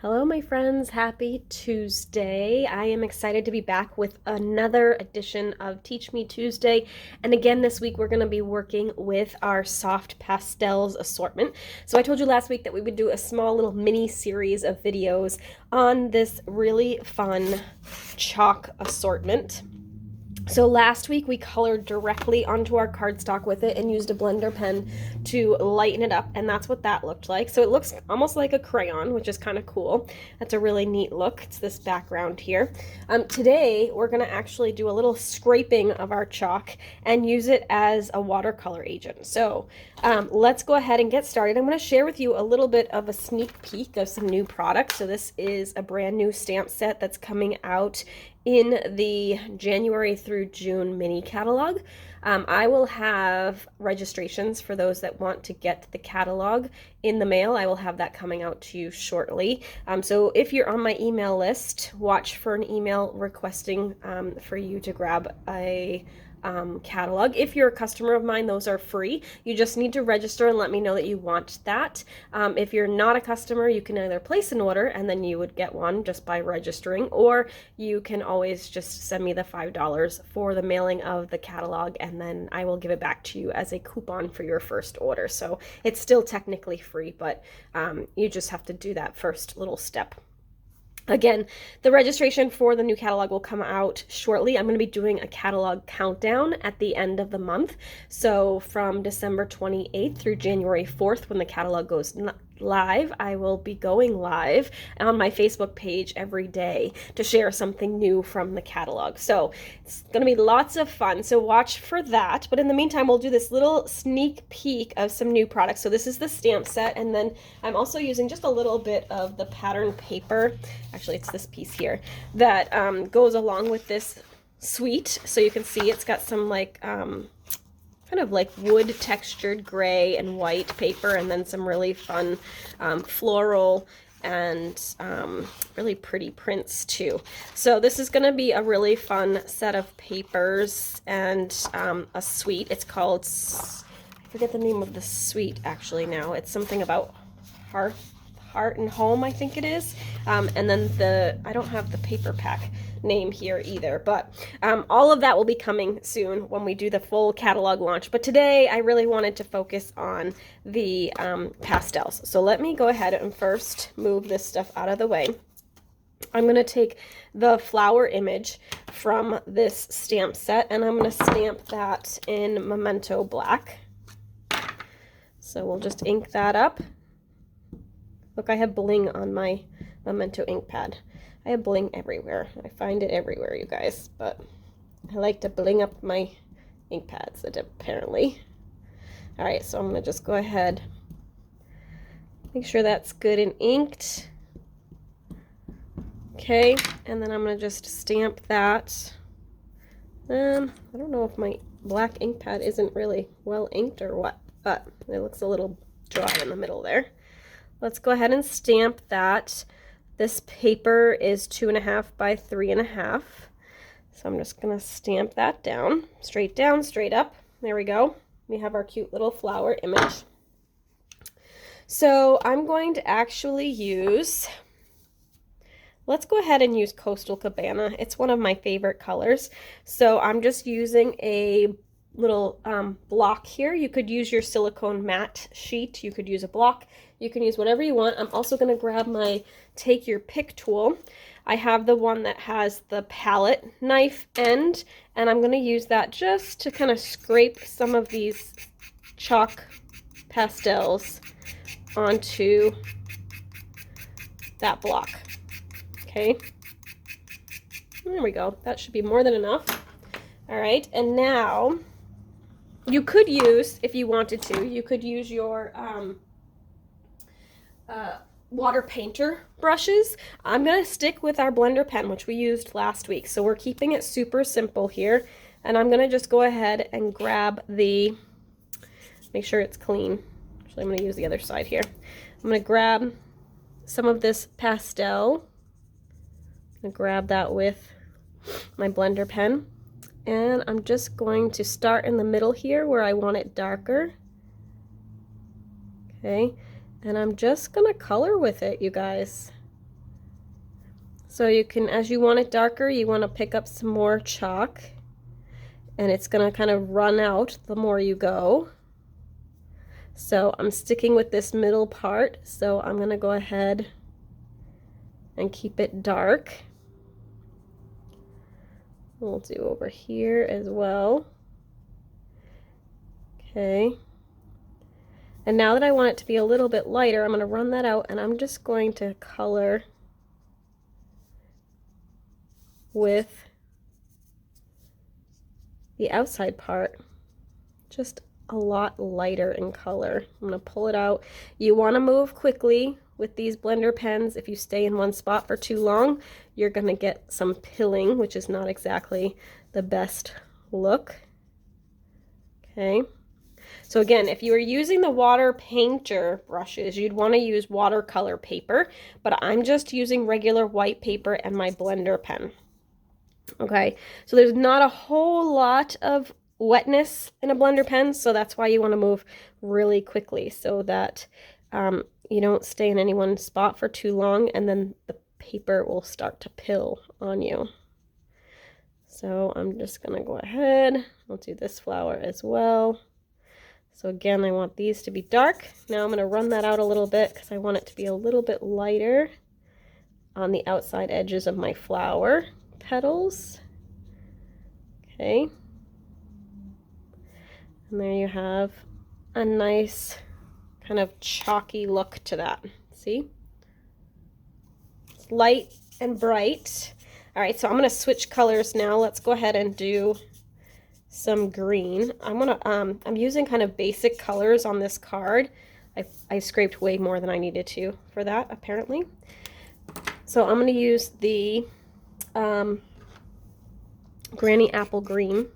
Hello, my friends. Happy Tuesday. I am excited to be back with another edition of Teach Me Tuesday. And again, this week we're going to be working with our soft pastels assortment. So I told you last week that we would do a small little mini series of videos on this really fun chalk assortment. So last week we colored directly onto our cardstock with it and used a blender pen to lighten it up, and that's what that looked like. So it looks almost like a crayon, which is kind of cool. That's a really neat look. It's this background here. Today we're going to actually do a little scraping of our chalk and use it as a watercolor agent. So let's go ahead and get started. I'm going to share with you a little bit of a sneak peek of some new products. So this is a brand new stamp set that's coming out in the January through June mini catalog. I will have registrations for those that want to get the catalog in the mail. I will have that coming out to you shortly. So if you're on my email list, watch for an email requesting for you to grab a catalog. If you're a customer of mine, those are free. You just need to register and let me know that you want that. If you're not a customer, you can either place an order and then you would get one just by registering, or you can always just send me the $5 for the mailing of the catalog, and then I will give it back to you as a coupon for your first order. So it's still technically free, but you just have to do that first little step. Again, the registration for the new catalog will come out shortly. I'm going to be doing a catalog countdown at the end of the month. So from December 28th through January 4th, when the catalog goes live, I will be going live on my Facebook page every day to share something new from the catalog. So it's going to be lots of fun. So watch for that. But in the meantime, we'll do this little sneak peek of some new products. So this is the stamp set, and then I'm also using just a little bit of the pattern paper. Actually, it's this piece here that goes along with this suite. So you can see it's got some like kind of like wood textured gray and white paper, and then some really fun floral and really pretty prints too. So this is going to be a really fun set of papers and a suite. It's called, I forget the name of the suite actually now. It's something about Heart and Home, I think it is. And then I don't have the paper pack name here either, but all of that will be coming soon when we do the full catalog launch. But today I really wanted to focus on the pastels. So let me go ahead and first move this stuff out of the way. I'm going to take the flower image from this stamp set, and I'm going to stamp that in Memento Black. So we'll just ink that up. Look, I have bling on my Memento ink pad. I have bling everywhere. I find it everywhere, you guys, but I like to bling up my ink pads, apparently. All right, so I'm going to just go ahead, make sure that's good and inked. Okay, and then I'm going to just stamp that. I don't know if my black ink pad isn't really well inked or what, but it looks a little dry in the middle there. Let's go ahead and stamp that. This paper is 2.5 by 3.5. So I'm just going to stamp that down, straight up. There we go. We have our cute little flower image. So I'm going to actually use, let's go ahead and use Coastal Cabana. It's one of my favorite colors. So I'm just using a little block here. You could use your silicone matte sheet. You could use a block. You can use whatever you want. I'm also going to grab my Take Your Pick tool. I have the one that has the palette knife end, and I'm going to use that just to kind of scrape some of these chalk pastels onto that block. Okay, there we go. That should be more than enough. All right, and now you could use, if you wanted to, you could use your water painter brushes. I'm going to stick with our blender pen, which we used last week. So we're keeping it super simple here. And I'm going to just go ahead and grab make sure it's clean. Actually, I'm going to use the other side here. I'm going to grab some of this pastel. I'm going to grab that with my blender pen. And I'm just going to start in the middle here where I want it darker. Okay, and I'm just gonna color with it, you guys. So you can, as you want it darker, you want to pick up some more chalk, and it's going to kind of run out the more you go. So I'm sticking with this middle part, so I'm going to go ahead and keep it dark. We'll do over here as well. Okay. And now that I want it to be a little bit lighter, I'm going to run that out, and I'm just going to color with the outside part just a lot lighter in color. I'm going to pull it out. You want to move quickly with these blender pens. If you stay in one spot for too long, you're going to get some pilling, which is not exactly the best look. Okay. So again, if you were using the water painter brushes, you'd want to use watercolor paper, but I'm just using regular white paper and my blender pen. Okay, so there's not a whole lot of wetness in a blender pen, so that's why you want to move really quickly so that you don't stay in any one spot for too long, and then the paper will start to pill on you. So I'm just going to go ahead, I'll do this flower as well. So again, I want these to be dark. Now I'm going to run that out a little bit because I want it to be a little bit lighter on the outside edges of my flower petals. Okay. And there you have a nice kind of chalky look to that. See? It's light and bright. All right, so I'm going to switch colors now. Let's go ahead and do some green. I'm using kind of basic colors on this card. I scraped way more than I needed to for that, apparently. So I'm going to use the Granny Apple Green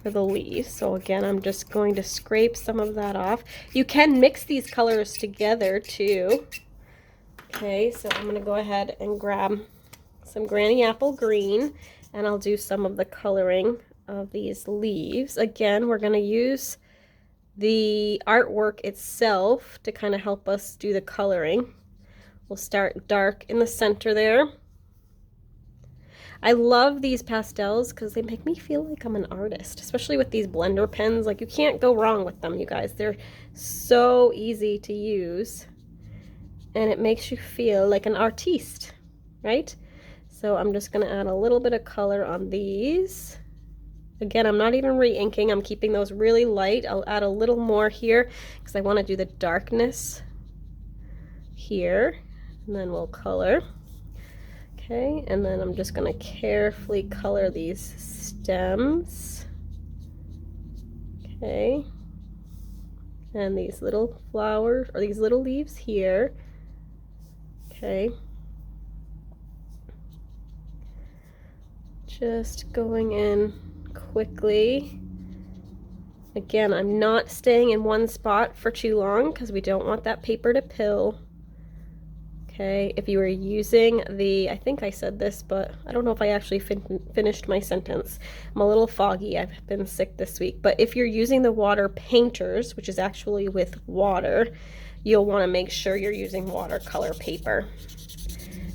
for the leaves. So again, I'm just going to scrape some of that off. You can mix these colors together too. Okay, so I'm going to go ahead and grab some Granny Apple Green, and I'll do some of the coloring of these leaves. Again, we're going to use the artwork itself to kind of help us do the coloring. We'll start dark in the center there. I love these pastels because they make me feel like I'm an artist, especially with these blender pens. Like, you can't go wrong with them, you guys. They're so easy to use, and it makes you feel like an artiste, right? So I'm just going to add a little bit of color on these. Again, I'm not even re-inking. I'm keeping those really light. I'll add a little more here because I want to do the darkness here, and then we'll color. Okay, and then I'm just going to carefully color these stems. Okay, and these little flowers, or these little leaves here. Okay, just going in quickly. Again, I'm not staying in one spot for too long because we don't want that paper to pill. Okay, if you were using the, I think I said this, but I don't know if I actually finished my sentence. I'm a little foggy. I've been sick this week. But if you're using the water painters, which is actually with water, you'll want to make sure you're using watercolor paper.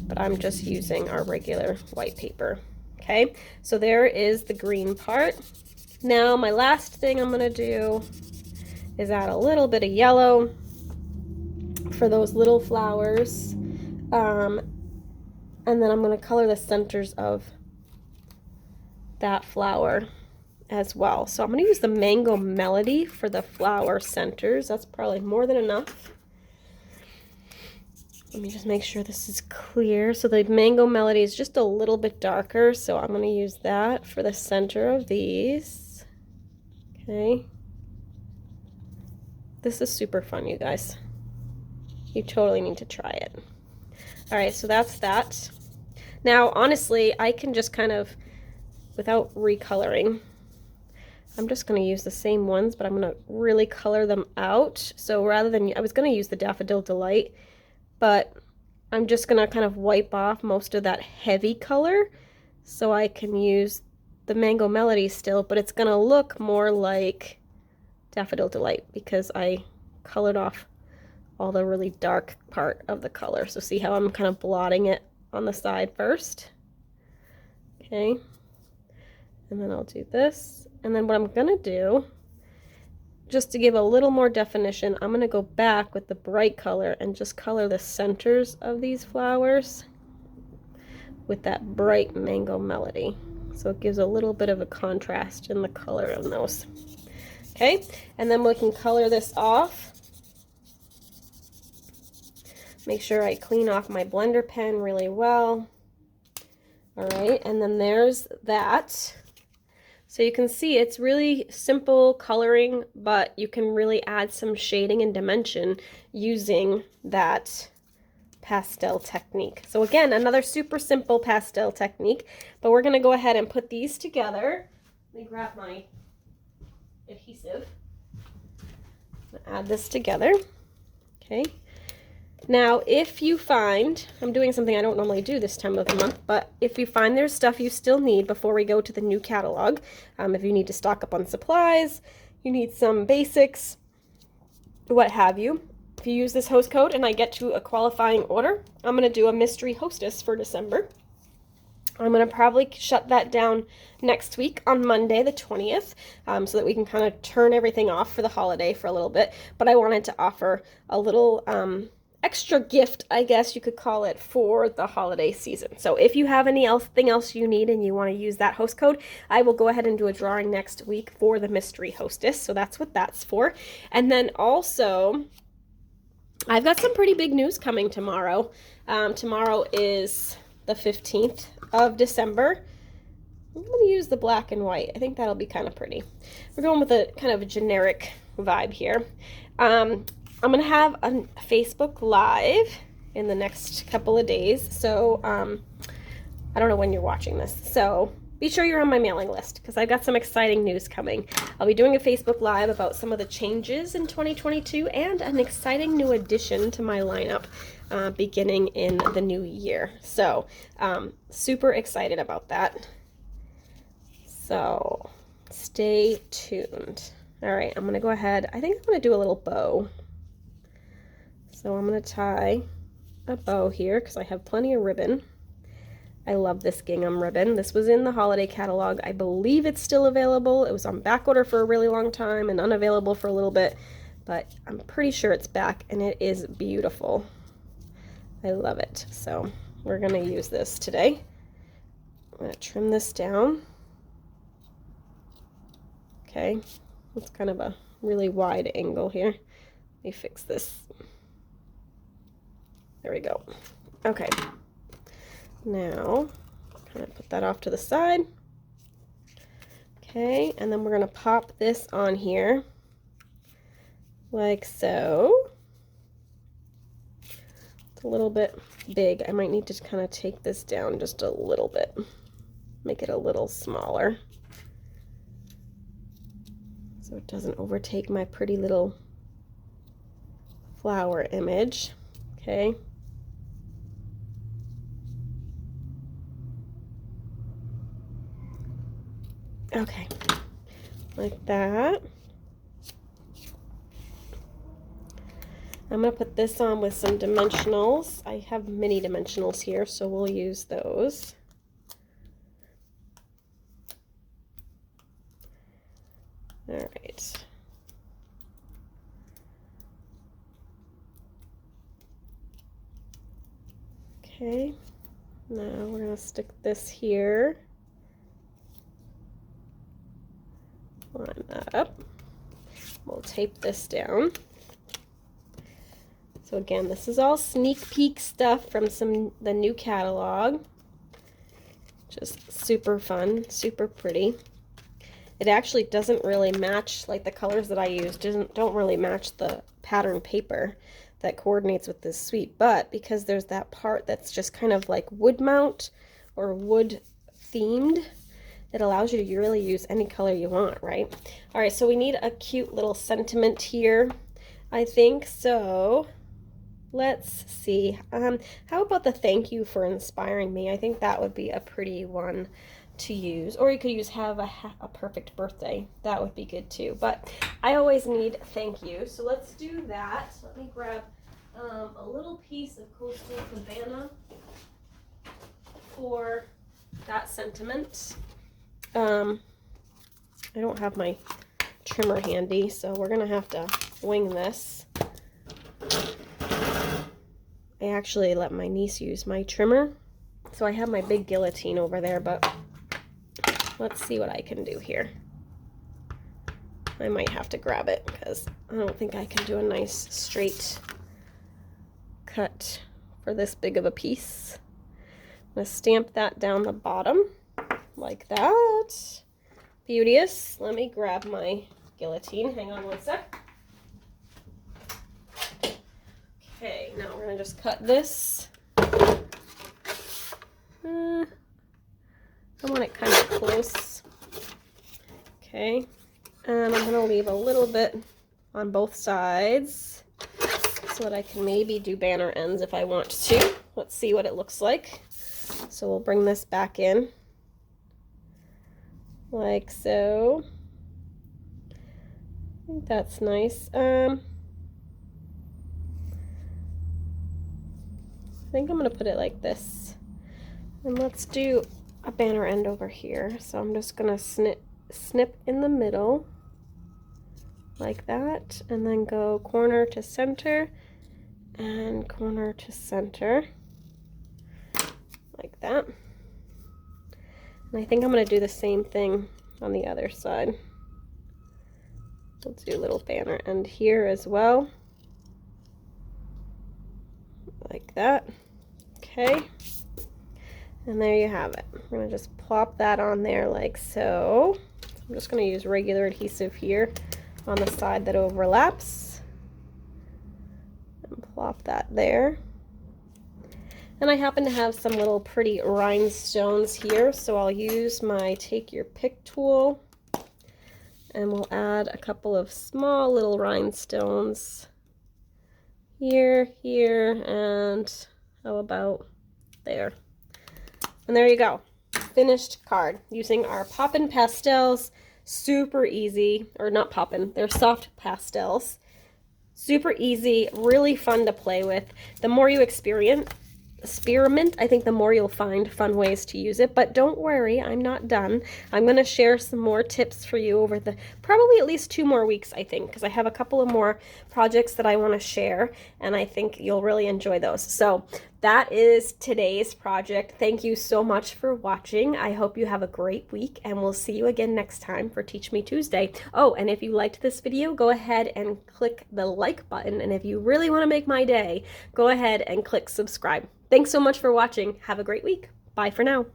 But I'm just using our regular white paper. Okay, so there is the green part. Now my last thing I'm going to do is add a little bit of yellow for those little flowers. And then I'm going to color the centers of that flower as well. So I'm going to use the Mango Melody for the flower centers. That's probably more than enough. Let me just make sure this is clear. So the Mango Melody is just a little bit darker, so I'm going to use that for the center of these. Okay. This is super fun, you guys. You totally need to try it. All right, so that's that. Now, honestly, I can just kind of, without recoloring, I'm just going to use the same ones, but I'm going to really color them out. So rather than, I was going to use the Daffodil Delight, but I'm just going to kind of wipe off most of that heavy color so I can use the Mango Melody still, but it's going to look more like Daffodil Delight because I colored off all the really dark part of the color. So see how I'm kind of blotting it on the side first. Okay. And then I'll do this. And then what I'm gonna do, just to give a little more definition, I'm gonna go back with the bright color and just color the centers of these flowers with that bright mango melody. So it gives a little bit of a contrast in the color of those. Okay, and then we can color this off. Make sure I clean off my blender pen really well. All right, and then there's that. So you can see it's really simple coloring, but you can really add some shading and dimension using that pastel technique. So again, another super simple pastel technique, but we're gonna go ahead and put these together. Let me grab my adhesive. Add this together. Okay. Now, if you find, I'm doing something I don't normally do this time of the month, but if you find there's stuff you still need before we go to the new catalog, if you need to stock up on supplies, you need some basics, what have you, if you use this host code and I get to a qualifying order, I'm going to do a mystery hostess for December. I'm going to probably shut that down next week on Monday the 20th so that we can kind of turn everything off for the holiday for a little bit. But I wanted to offer a little extra gift, I guess you could call it, for the holiday season. So if you have anything else you need and you want to use that host code, I will go ahead and do a drawing next week for the mystery hostess. So that's what that's for. And then also, I've got some pretty big news coming tomorrow. Tomorrow is the 15th of December. I'm going to use the black and white. I think that'll be kind of pretty. We're going with a kind of a generic vibe here. I'm going to have a Facebook Live in the next couple of days. So I don't know when you're watching this. So be sure you're on my mailing list because I've got some exciting news coming. I'll be doing a Facebook Live about some of the changes in 2022 and an exciting new addition to my lineup beginning in the new year. So super excited about that. So stay tuned. All right, I'm going to go ahead. I think I'm going to do a little bow. So I'm going to tie a bow here because I have plenty of ribbon. I love this gingham ribbon. This was in the holiday catalog. I believe it's still available. It was on back order for a really long time and unavailable for a little bit, but I'm pretty sure it's back and it is beautiful. I love it. So we're going to use this today. I'm going to trim this down. Okay, it's kind of a really wide angle here. Let me fix this. There we go. Okay. Now, kind of put that off to the side. Okay, and then we're going to pop this on here like so. It's a little bit big. I might need to kind of take this down just a little bit. Make it a little smaller so it doesn't overtake my pretty little flower image. Okay. Okay, like that. I'm going to put this on with some dimensionals. I have mini dimensionals here, so we'll use those. All right. Okay, now we're going to stick this here. Line that up. We'll tape this down. So again, this is all sneak peek stuff from the new catalog. Just super fun, super pretty. It actually doesn't really match, like the colors that I use don't really match the pattern paper that coordinates with this suite, but because there's that part that's just kind of like wood mount or wood themed, it allows you to really use any color you want, right? All right, so we need a cute little sentiment here, I think. So let's see. How about the thank you for inspiring me? I think that would be a pretty one to use. Or you could use have a perfect birthday. That would be good too. But I always need thank you. So let's do that. Let me grab a little piece of Coastal Cabana. for that sentiment. I don't have my trimmer handy, so we're gonna have to wing this. I actually let my niece use my trimmer, so I have my big guillotine over there, but let's see what I can do here. I might have to grab it because I don't think I can do a nice straight cut for this big of a piece. I'm gonna stamp that down the bottom like that. Beauteous. Let me grab my guillotine. Hang on one sec. Okay, now we're gonna just cut this. I want it kind of close. Okay, and I'm gonna leave a little bit on both sides so that I can maybe do banner ends if I want to. Let's see what it looks like. So we'll bring this back in like so. I think that's nice. I think I'm gonna put it like this. And let's do a banner end over here. So I'm just gonna snip in the middle like that, and then go corner to center and corner to center like that. And I think I'm gonna do the same thing on the other side. Let's do a little banner end here as well, like that. Okay, and there you have it. I'm gonna just plop that on there like so. I'm just gonna use regular adhesive here on the side that overlaps and plop that there. And I happen to have some little pretty rhinestones here, so I'll use my take your pick tool and we'll add a couple of small little rhinestones here, here, and how about there. And there you go. Finished card using our Poppin' Pastels. Super easy, or not Poppin', they're soft pastels. Super easy, really fun to play with. The more you experiment, I think the more you'll find fun ways to use it. But don't worry, I'm not done. I'm going to share some more tips for you over the probably at least 2 more weeks, I think, because I have a couple of more projects that I want to share, and I think you'll really enjoy those. So that is today's project. Thank you so much for watching. I hope you have a great week, and we'll see you again next time for Teach Me Tuesday. Oh, and if you liked this video, go ahead and click the like button, and if you really want to make my day, go ahead and click subscribe. Thanks so much for watching. Have a great week. Bye for now.